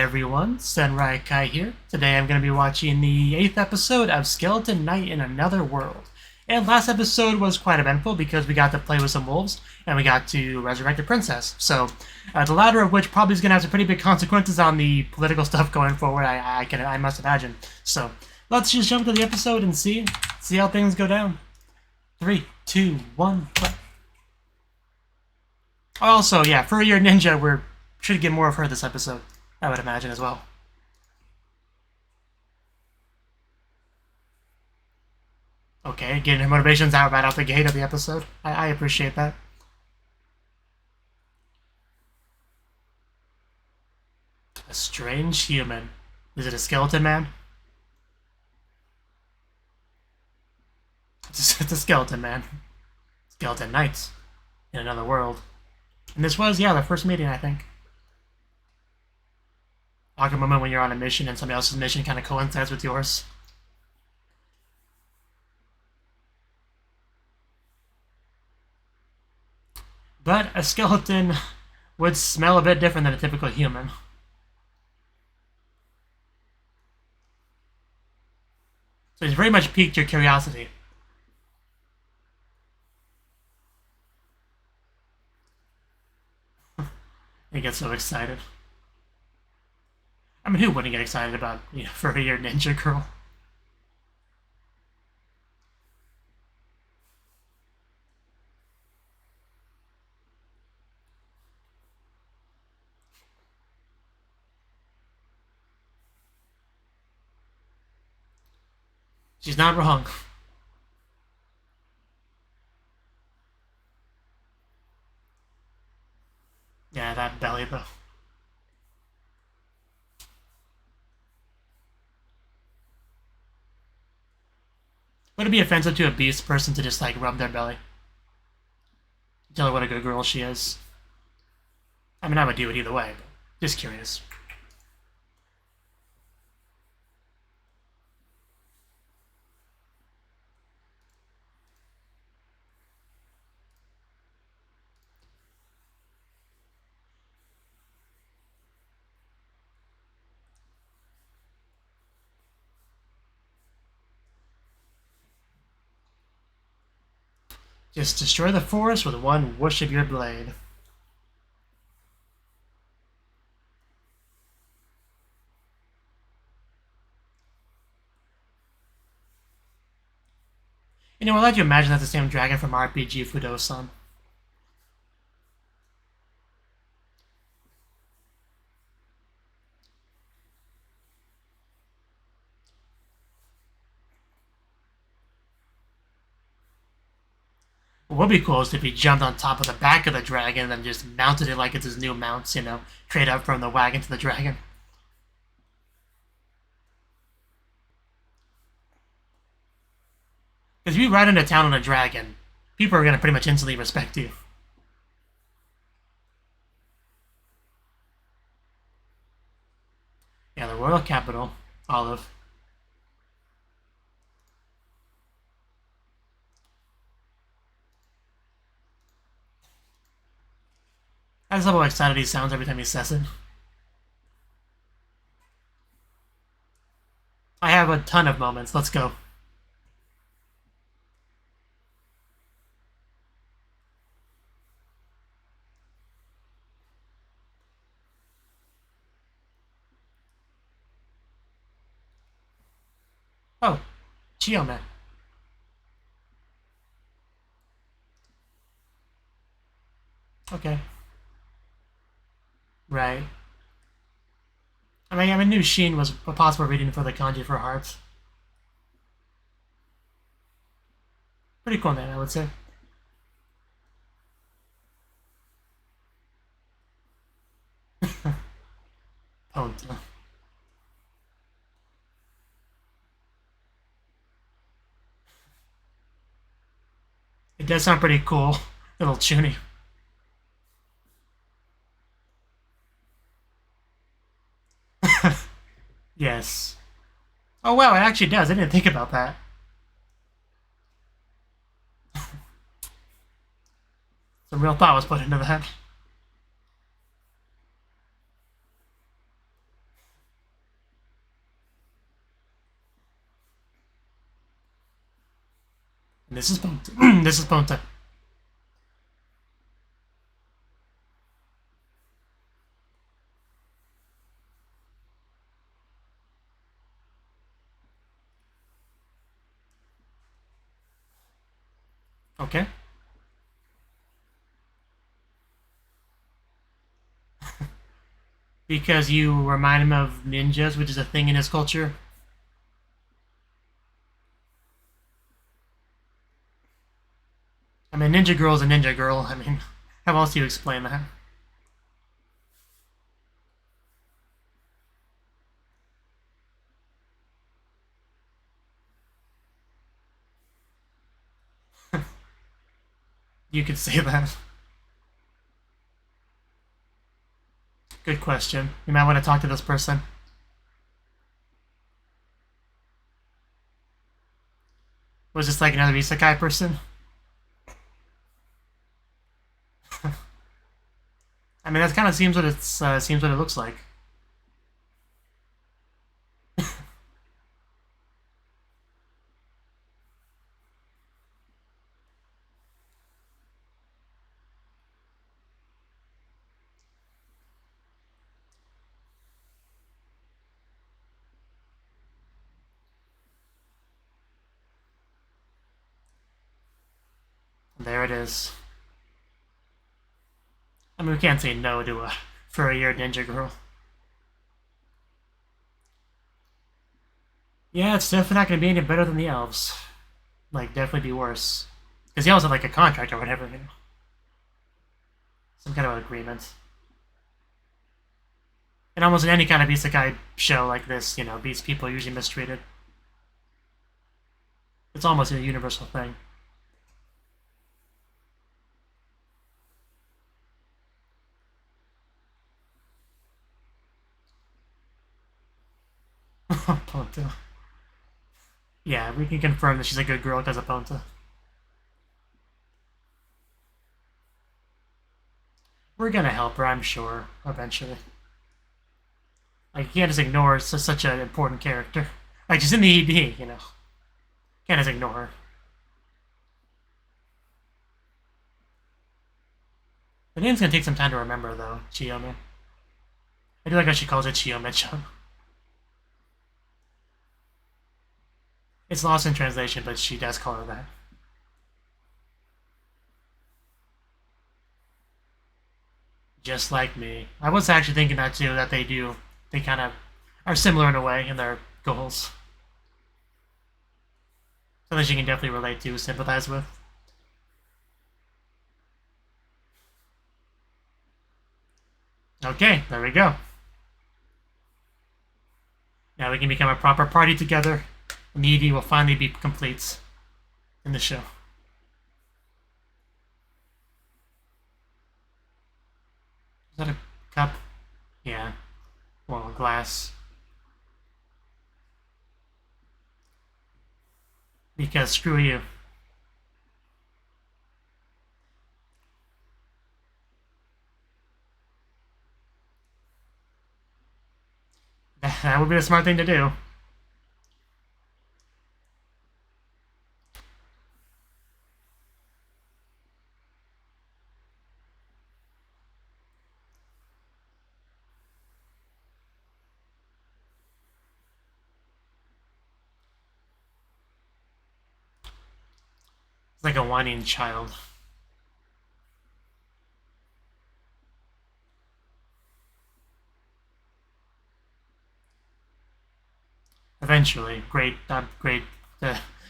everyone, Kai here. Today I'm going to be watching the 8th episode of Skeleton Knight in Another World. And last episode was quite eventful because we got to play with some wolves and we got to resurrect a princess. So, the latter of which probably is going to have some pretty big consequences on the political stuff going forward, I must imagine. So, let's just jump to the episode and see how things go down. 3, 2, 1, play. Also, yeah, for your ninja, we should get more of her this episode, I would imagine as well. Okay, getting her motivations out right out the gate of the episode. I appreciate that. A strange human. Is it a skeleton man? It's a skeleton man. Skeleton knights in another world. And this was, yeah, the first meeting, I think. Awkward moment when you're on a mission and somebody else's mission kind of coincides with yours. But a skeleton would smell a bit different than a typical human. So he's very much piqued your curiosity. He gets so excited. I mean, who wouldn't get excited about, for your ninja girl? She's not wrong. Yeah, that belly, though. Would it be offensive to a beast person to just, rub their belly? Tell her what a good girl she is. I mean, I would do it either way, but just curious. Just destroy the forest with one whoosh of your blade. I'd like to imagine that's the same dragon from RPG Fudo-san. What would be cool is if he jumped on top of the back of the dragon and then just mounted it like it's his new mounts, trade up from the wagon to the dragon. Because if you ride into town on a dragon, people are going to pretty much instantly respect you. Yeah, the royal capital, Olive. I just love how excited he sounds every time he says it. I have a ton of moments. Let's go. Oh, Chio man. Okay. Right. I knew Sheen was a possible reading for the kanji for hearts. Pretty cool name, I would say. Ponta. It does sound pretty cool. Little chuny. Yes. Oh wow, it actually does. I didn't think about that. Some real thought was put into that. This is Ponta. This is Ponta. Okay. Because you remind him of ninjas, which is a thing in his culture. I mean, ninja girl is a ninja girl. I mean, how else do you explain that? You could say that. Good question. You might want to talk to this person. Was this like another isekai person? I mean, that kind of seems what seems what it looks like. There it is. I mean, we can't say no to a furry-haired ninja girl. Yeah, it's definitely not going to be any better than the elves. Like, definitely be worse. Because the elves have, like, a contract or whatever, you know. Some kind of agreement. And almost in any kind of isekai show like this, you know, these people are usually mistreated. It's almost a universal thing. Ponta. Yeah, we can confirm that she's a good girl because of Ponta. We're gonna help her, I'm sure, eventually. Like, you can't just ignore such an important character. Like, she's in the ED, you know. Can't just ignore her. The name's gonna take some time to remember, though, Chiyome. I do like how she calls it Chiyome-chan. It's lost in translation, but she does call her that. Just like me. I was actually thinking that too, that they kind of are similar in a way in their goals. Something she can definitely relate to, sympathize with. Okay, there we go. Now we can become a proper party together. Needy will finally be complete in the show. Is that a cup? Yeah. Well, a glass. Because screw you. That would be the smart thing to do. It's like a whining child. Eventually. Great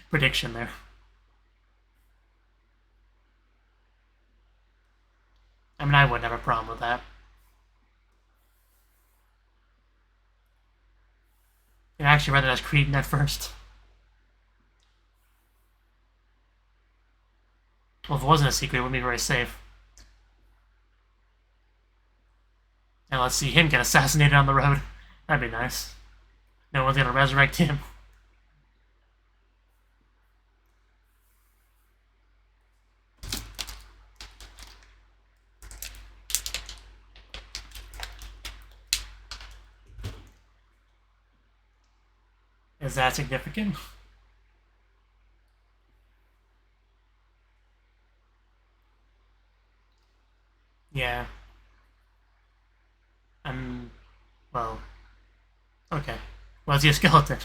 prediction there. I mean, I wouldn't have a problem with that. I'd actually rather as Cretan at first. Well, if it wasn't a secret, it wouldn't be very safe. And let's see him get assassinated on the road. That'd be nice. No one's gonna resurrect him. Is that significant? Well, okay. Well, is he a skeleton?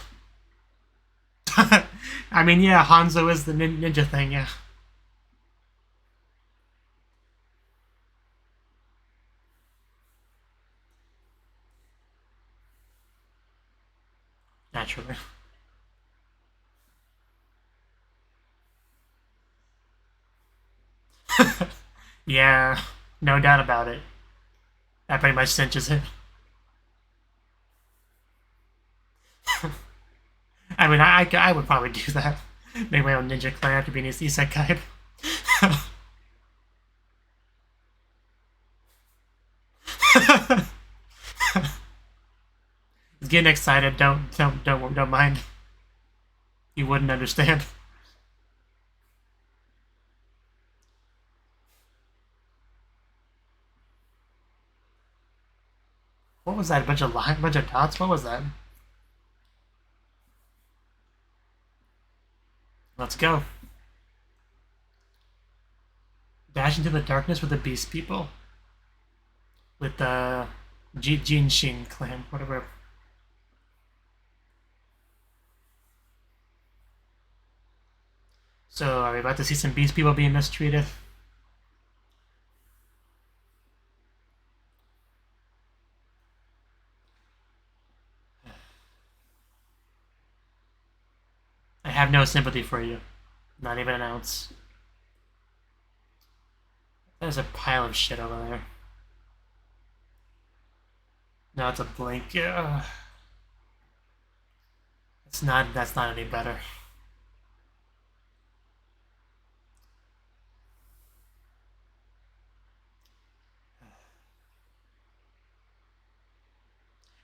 I mean, yeah, Hanzo is the ninja thing, yeah. Naturally. Yeah, no doubt about it. That pretty much cinches it. I mean, I would probably do that. Make my own ninja clan after being an isekai. He's getting excited. Don't mind. You wouldn't understand. What was that? A bunch of lines, bunch of dots. What was that? Let's go. Dash into the darkness with the beast people. With the Jinshin clan, whatever. So, are we about to see some beast people being mistreated? I have no sympathy for you. Not even an ounce. There's a pile of shit over there. No, it's a blink. That's not any better.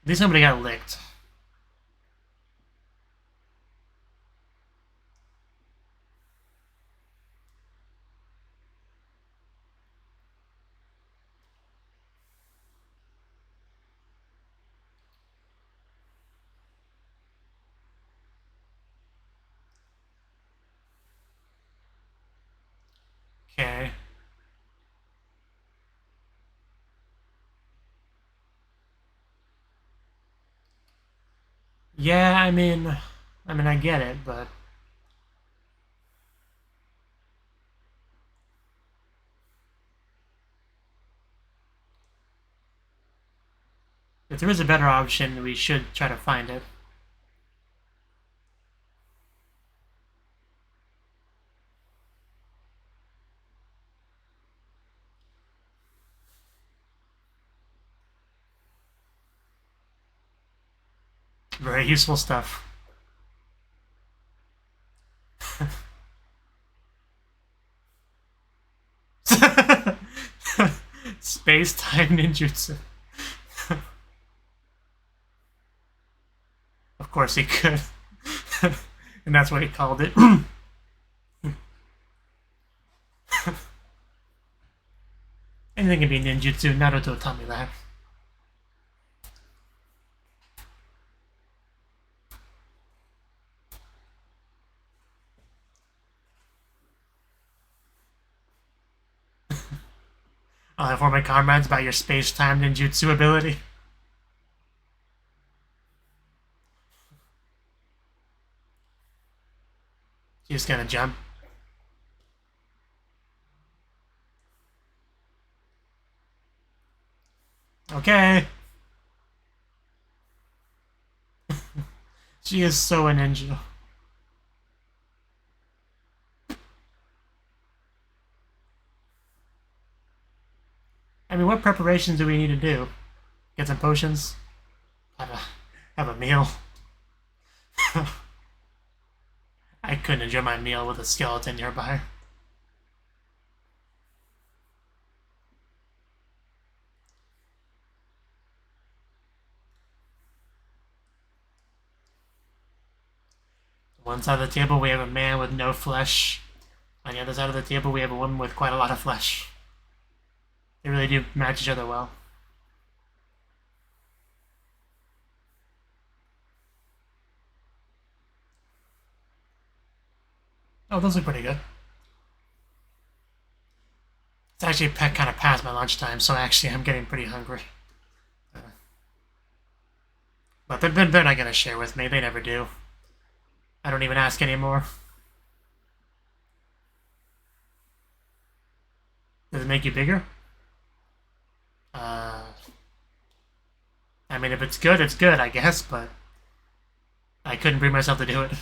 At least somebody got licked. Okay. Yeah, I get it, but if there is a better option, we should try to find it. Very useful stuff. Space-time ninjutsu. Of course he could. And that's what he called it. Anything can be ninjutsu. Naruto taught me that. I'll inform my comrades about your space-time ninjutsu ability. She's gonna jump. Okay. She is so a ninja. I mean, what preparations do we need to do? Get some potions? Have a meal? I couldn't enjoy my meal with a skeleton nearby. One side of the table we have a man with no flesh. On the other side of the table we have a woman with quite a lot of flesh. They really do match each other well. Oh, those look pretty good. It's actually kind of past my lunchtime, so actually I'm getting pretty hungry. But they're not gonna share with me. They never do. I don't even ask anymore. Does it make you bigger? I mean, if it's good, I guess, but I couldn't bring myself to do it.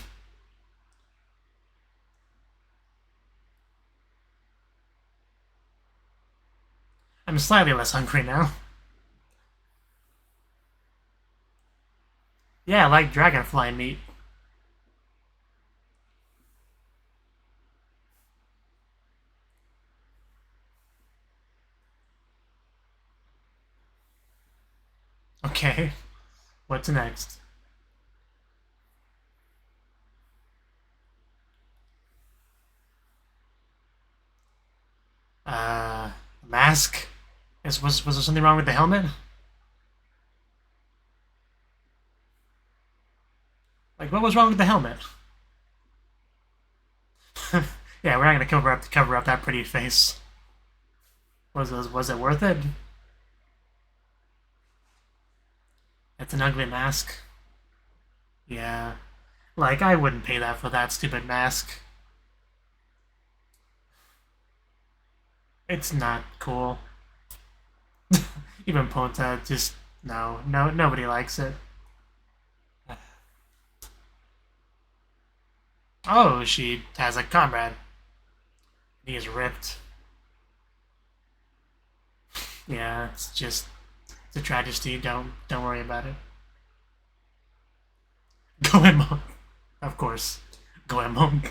I'm slightly less hungry now. Yeah, I like dragonfly meat. Okay, what's next? Mask? Was there something wrong with the helmet? Like, what was wrong with the helmet? Yeah, we're not gonna cover up that pretty face. Was it worth it? It's an ugly mask. Yeah. Like, I wouldn't pay that for that stupid mask. It's not cool. Even Ponta just nobody likes it. Oh, she has a comrade. He is ripped. Yeah, it's a tragedy. Don't worry about it. Goemon. Of course. Goemon.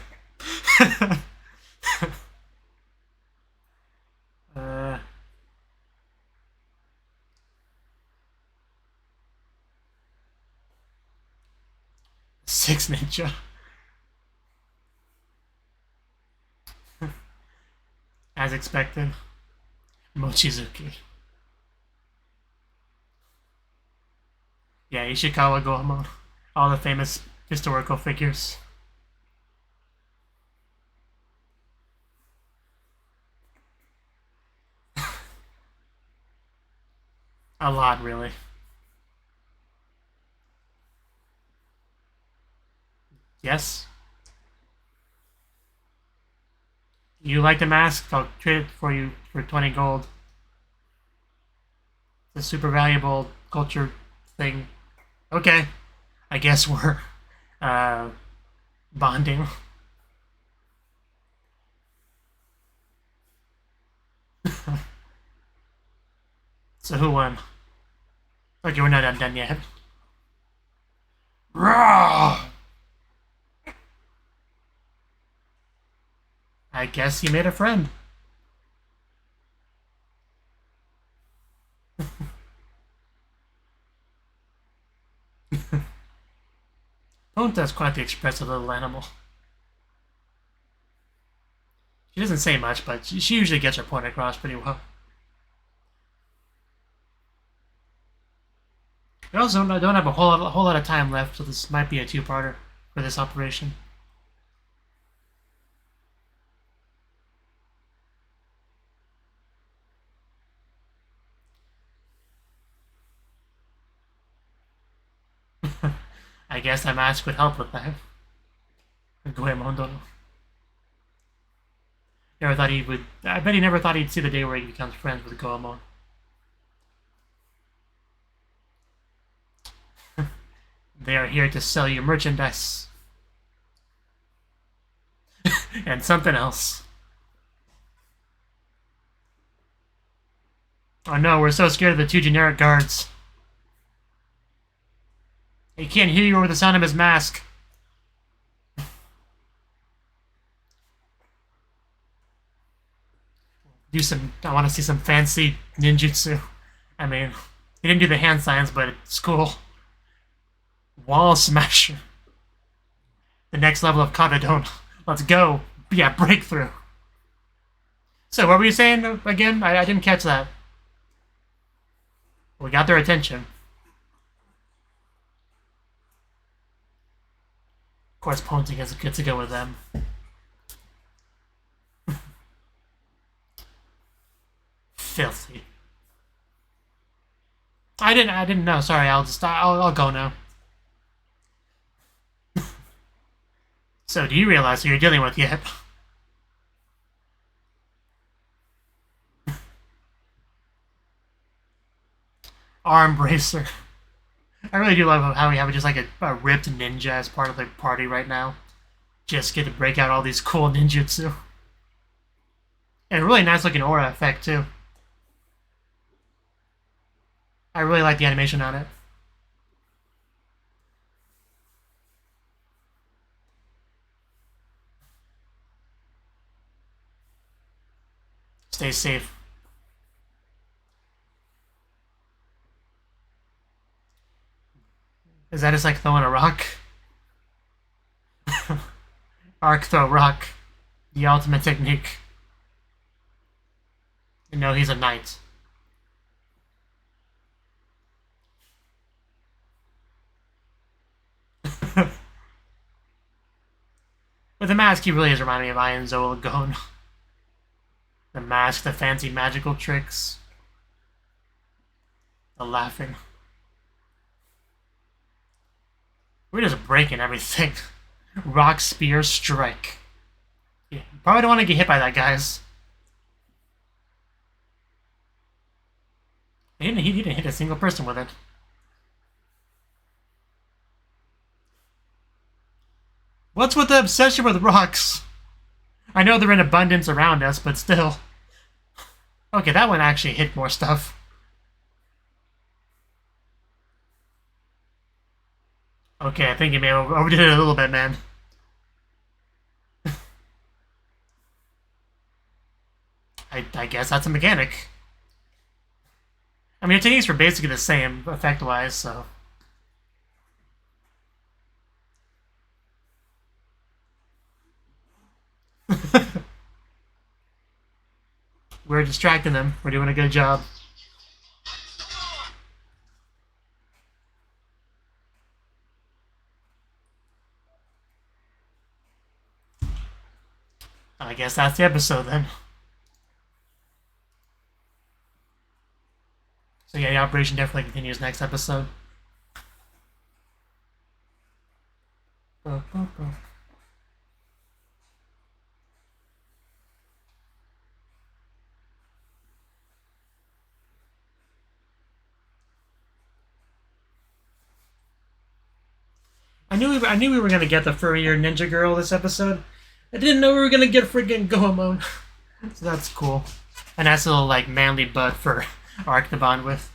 Six ninja. As expected. Mochizuki. Yeah, Ishikawa Goemon. All the famous historical figures. A lot, really. Yes? You like the mask? I'll trade it for you for 20 gold. It's a super valuable culture thing. Okay. I guess we're bonding. So who won? Okay, we're not done yet. Rawr! I guess you made a friend. Ponta's quite the expressive little animal. She doesn't say much, but she usually gets her point across pretty well. We also don't have a whole lot of time left, so this might be a two-parter for this operation. I guess that mask would help with that. Goemon don't. Never thought he would. I bet he never thought he'd see the day where he becomes friends with Goemon. They are here to sell you merchandise. And something else. Oh no, we're so scared of the two generic guards. He can't hear you over the sound of his mask. I want to see some fancy ninjutsu. I mean, he didn't do the hand signs, but it's cool. Wall smasher. The next level of Katadon. Let's go. Yeah, breakthrough. So, what were you saying again? I didn't catch that. We got their attention. Of course, Ponta gets to go with them. Filthy. I didn't know. Sorry, I'll go now. So, do you realize who you're dealing with yet? Arm bracer. I really do love how we have just like a ripped ninja as part of the party right now. Just get to break out all these cool ninjutsu. And a really nice looking aura effect too. I really like the animation on it. Stay safe. Is that just like throwing a rock? Arc throw rock. The ultimate technique. You know he's a knight. With the mask, he really is reminding me of Iron Zola. The mask, the fancy magical tricks. The laughing. We're just breaking everything. Rock, spear, strike. Yeah, probably don't want to get hit by that, guys. He didn't hit a single person with it. What's with the obsession with rocks? I know they're in abundance around us, but still. Okay, that one actually hit more stuff. Okay, I think you may have overdid it a little bit, man. I guess that's a mechanic. I mean, your techniques were basically the same, effect-wise, so... We're distracting them. We're doing a good job. I guess that's the episode then. So yeah, the operation definitely continues next episode. I knew we were gonna get the furrier ninja girl this episode. I didn't know we were gonna get friggin' Goemon. So that's cool. A nice little like manly butt for Arc to bond with.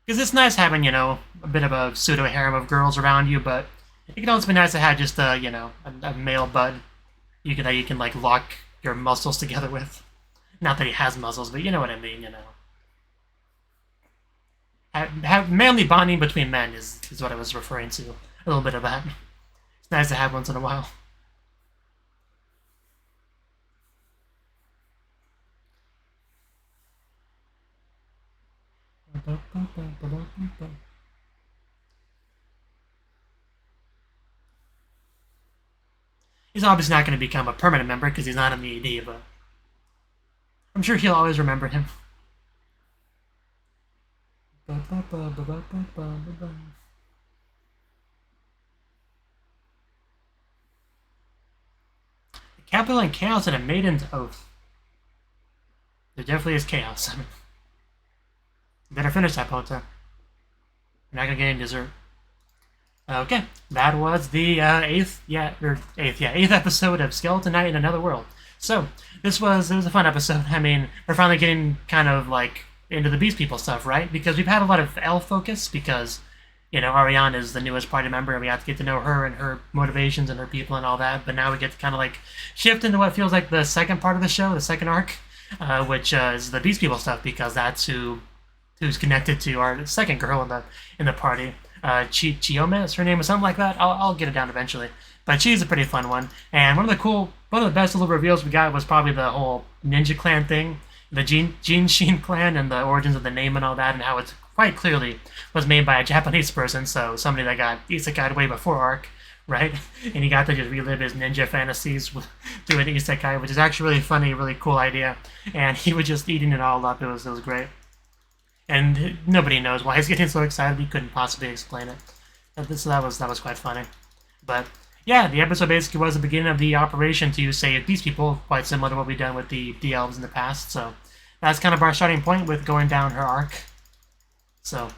Because it's nice having, you know, a bit of a pseudo harem of girls around you, but it can also be nice to have just a, you know, a male bud that you can like lock your muscles together with. Not that he has muscles, but you know what I mean, you know. Have manly bonding between men is what I was referring to. A little bit of that. It's nice to have once in a while. He's obviously not going to become a permanent member because he's not in the ED, but I'm sure he'll always remember him. Capital and chaos and a maiden's oath. There definitely is chaos. I mean, better finish that, Pota. You're not gonna get any dessert. Okay, that was the eighth episode of Skeleton Knight in Another World. So it was a fun episode. I mean, we're finally getting kind of like into the Beast People stuff, right? Because we've had a lot of elf focus because, you know, Ariane is the newest party member and we have to get to know her and her motivations and her people and all that. But now we get to kind of like shift into what feels like the second part of the show, the second arc, which is the Beast People stuff because that's who's connected to our second girl in the party. Chiome is her name or something like that. I'll get it down eventually. But she's a pretty fun one. And one of the best little reveals we got was probably the whole Ninja Clan thing. The Jinshin clan and the origins of the name and all that, and how it quite clearly was made by a Japanese person, so somebody that got isekai way before Arc, right? And he got to just relive his ninja fantasies through an isekai, which is actually really funny, really cool idea. And he was just eating it all up. It was great. And nobody knows why he's getting so excited. He couldn't possibly explain it. So that was quite funny. But yeah, the episode basically was the beginning of the operation to save these people, quite similar to what we've done with the elves in the past. So that's kind of our starting point with going down her arc. So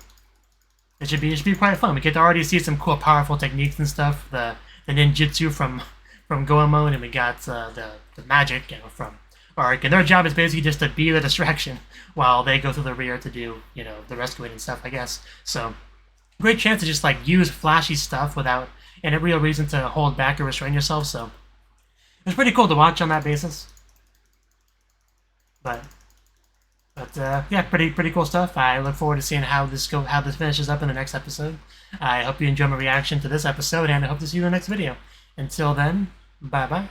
it should be quite fun. We get to already see some cool, powerful techniques and stuff. The ninjutsu from Goemon, and we got the magic, you know, from Arc. And their job is basically just to be the distraction while they go through the rear to do, you know, the rescuing and stuff, I guess. So great chance to just like use flashy stuff without any real reason to hold back or restrain yourself. So it's pretty cool to watch on that basis. But yeah, pretty cool stuff. I look forward to seeing how this finishes up in the next episode. I hope you enjoy my reaction to this episode, and I hope to see you in the next video. Until then, bye bye.